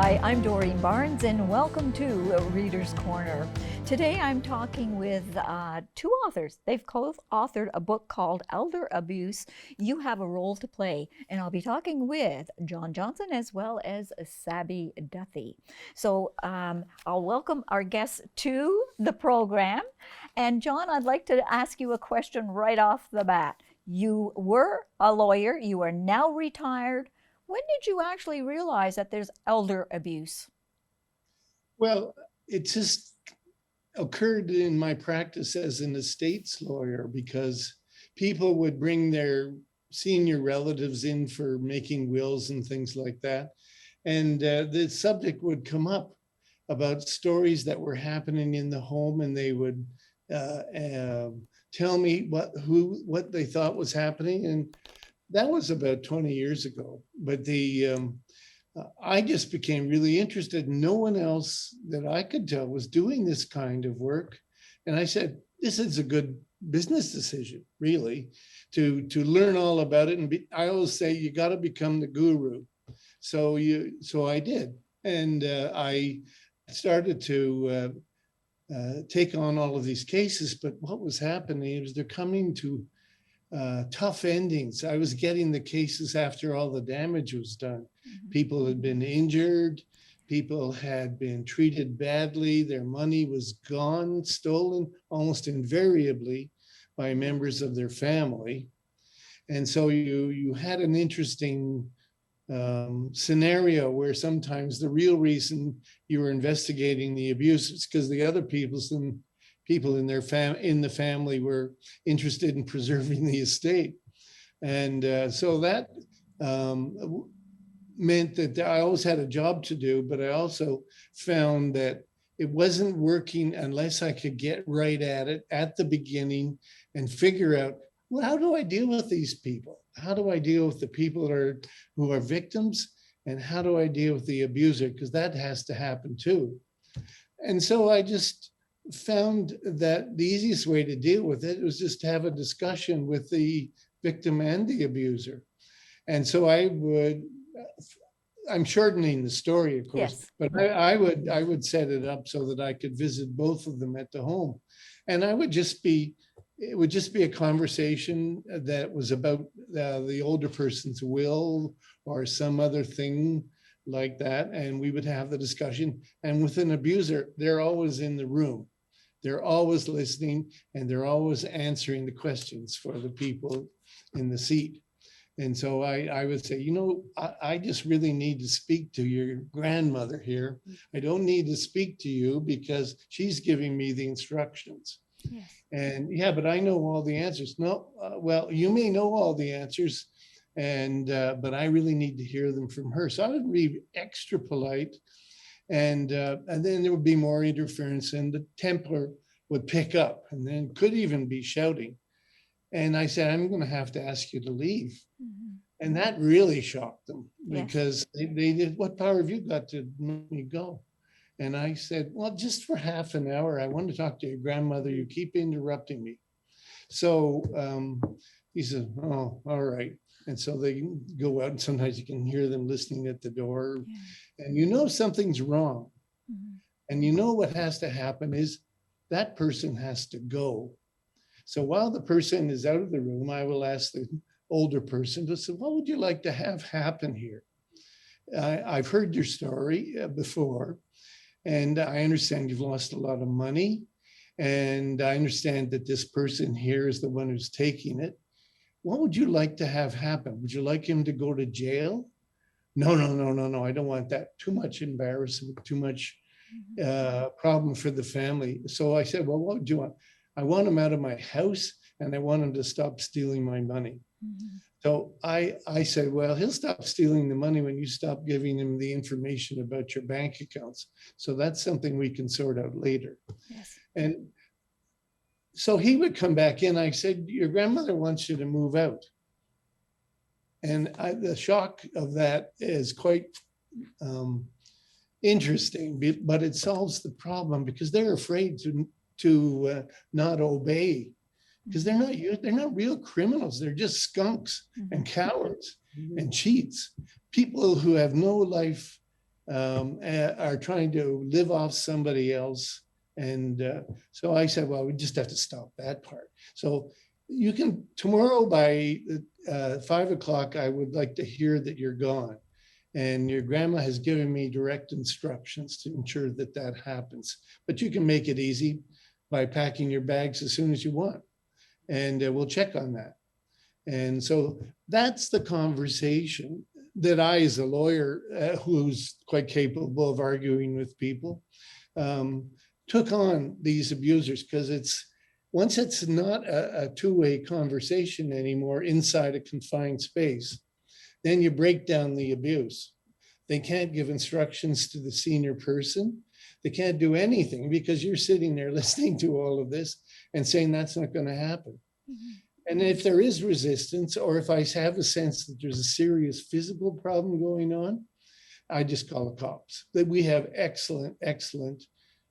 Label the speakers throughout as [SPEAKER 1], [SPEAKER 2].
[SPEAKER 1] Hi, I'm Doreen Barnes, and welcome to Reader's Corner. Today I'm talking with two authors. They've co-authored a book called Elder Abuse, You Have a Role to Play, and I'll be talking with John Johnson as well as Sabby Duthie. So I'll welcome our guests to the program. And John, I'd like to ask you a question right off the bat. You were a lawyer, you are now retired. When did you actually realize that there's elder abuse?
[SPEAKER 2] Well, it just occurred in my practice as an estates lawyer because people would bring their senior relatives in for making wills and things like that. And the subject would come up about stories that were happening in the home, and they would tell me what they thought was happening. And that was about 20 years ago. But I just became really interested. No one else that I could tell was doing this kind of work. And I said, this is a good business decision, really, to learn all about it. And I always say, you got to become the guru. So I did. And I started to take on all of these cases. But what was happening was they're coming to tough endings. I was getting the cases after all the damage was done. Mm-hmm. People had been injured. People had been treated badly. Their money was gone, stolen almost invariably by members of their family. And so you had an interesting scenario where sometimes the real reason you were investigating the abuse is because the other people in the family were interested in preserving the estate. And so that meant that I always had a job to do, but I also found that it wasn't working unless I could get right at it at the beginning and figure out, well, how do I deal with these people? How do I deal with the people who are victims? And how do I deal with the abuser? Because that has to happen too. And so I just found that the easiest way to deal with it was just to have a discussion with the victim and the abuser. And so I'm shortening the story, of course, yes. But I would set it up so that I could visit both of them at the home. And it would just be a conversation that was about the older person's will or some other thing like that. And we would have the discussion. And with an abuser, they're always in the room. They're always listening, and they're always answering the questions for the people in the seat. And so I would say, I just really need to speak to your grandmother here. I don't need to speak to you because she's giving me the instructions. Yes. And yeah, but I know all the answers. No, well, you may know all the answers, but I really need to hear them from her. So I would be extra polite. And then there would be more interference, and the Templar would pick up, and then could even be shouting. And I said, I'm going to have to ask you to leave. Mm-hmm. And that really shocked them, because they did, what power have you got to make me go? And I said, well, just for half an hour, I want to talk to your grandmother. You keep interrupting me. So he said, oh, all right. And so they go out, and sometimes you can hear them listening at the door. Yeah. And something's wrong. Mm-hmm. And what has to happen is that person has to go. So while the person is out of the room, I will ask the older person to say, what would you like to have happen here? I've heard your story before, and I understand you've lost a lot of money. And I understand that this person here is the one who's taking it. What would you like to have happen? Would you like him to go to jail? No, I don't want that. Too much embarrassment, too much problem for the family. So I said, well, what would you want? I want him out of my house, and I want him to stop stealing my money. Mm-hmm. So I said, well, he'll stop stealing the money when you stop giving him the information about your bank accounts. So that's something we can sort out later. Yes. And so he would come back in. I said, your grandmother wants you to move out. And the shock of that is quite interesting, but it solves the problem, because they're afraid to not obey, because they're not real criminals. They're just skunks and cowards and cheats, people who have no life are trying to live off somebody else. And so I said, well, we just have to stop that part. So you can, tomorrow by 5 o'clock, I would like to hear that you're gone. And your grandma has given me direct instructions to ensure that that happens. But you can make it easy by packing your bags as soon as you want. And we'll check on that. And so that's the conversation that I, as a lawyer who's quite capable of arguing with people, took on these abusers, because once it's not a two-way conversation anymore inside a confined space, then you break down the abuse. They can't give instructions to the senior person. They can't do anything because you're sitting there listening to all of this and saying that's not going to happen. Mm-hmm. And if there is resistance, or if I have a sense that there's a serious physical problem going on, I just call the cops. That we have excellent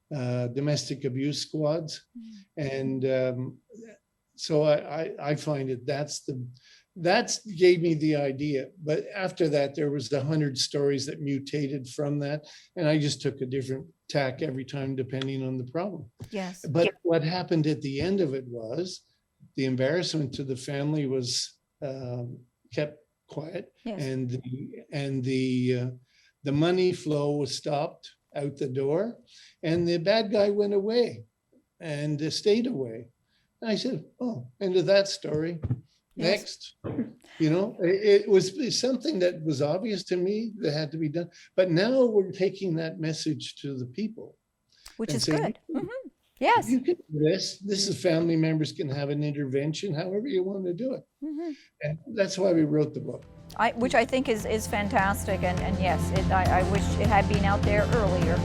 [SPEAKER 2] domestic abuse squads. Mm-hmm. And so I find it that gave me the idea. But after that, there was 100 stories that mutated from that. And I just took a different tack every time, depending on the problem.
[SPEAKER 1] Yes.
[SPEAKER 2] But what happened at the end of it was the embarrassment to the family was kept quiet. Yes. And the money flow was stopped out the door, and the bad guy went away and stayed away. And I said, oh, end of that story. Next. You know, it was something that was obvious to me that had to be done. But now we're taking that message to the people.
[SPEAKER 1] Which is good. Mm-hmm. Yes.
[SPEAKER 2] You can do this. This is family members can have an intervention, however you want to do it. Mm-hmm. And that's why we wrote the book.
[SPEAKER 1] Which I think is fantastic. And yes, I wish it had been out there earlier.